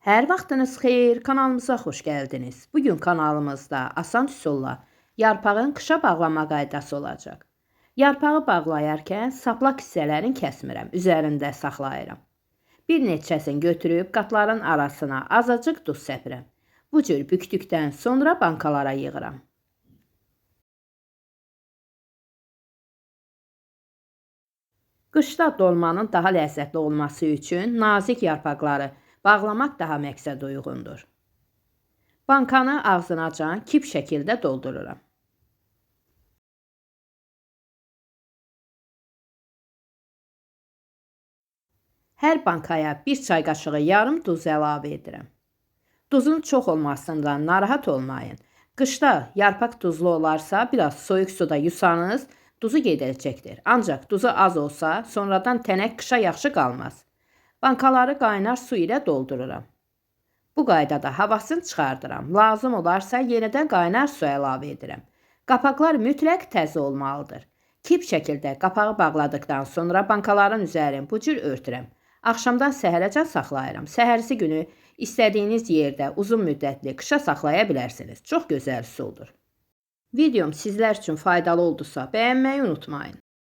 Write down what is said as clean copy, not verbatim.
Hər vaxtınız xeyir, kanalımıza xoş gəldiniz. Bugün kanalımızda asan üsulla yarpağın qışa bağlama qaydası olacaq. Yarpağı bağlayarkən saplaq hissələrini kəsmirəm, üzərində saxlayıram. Bir neçəsini götürüb qatların arasına azacıq duz səpirəm. Bu cür bükdükdən sonra bankalara yığıram. Qışda dolmanın daha ləzzətli olması üçün nazik yarpaqları bağlamaq daha məqsəd uyğundur. Bankanı ağzınacan kip şəkildə doldururam. Hər bankaya bir çay qaşığı yarım duz əlavə edirəm. Duzun çox olmasından narahat olmayın. Qışda yarpaq duzlu olarsa, biraz soyuq suda yusanız, duzu gedəcəkdir. Ancaq duzu az olsa, sonradan tənək qışa yaxşı qalmaz. Bankaları qaynar su ilə doldururam. Bu qaydada havasını çıxardıram. Lazım olarsa yenidən qaynar su əlavə edirəm. Qapaqlar mütləq təzə olmalıdır. Kip şəkildə qapağı bağladıqdan sonra bankaların üzərini bu cür örtürəm. Axşamdan səhərəcən saxlayıram. Səhərisi günü istədiyiniz yerdə uzun müddətli qışa saxlaya bilərsiniz. Çox gözəl üsuldur. Videom sizlər üçün faydalı oldusa bəyənməyi unutmayın.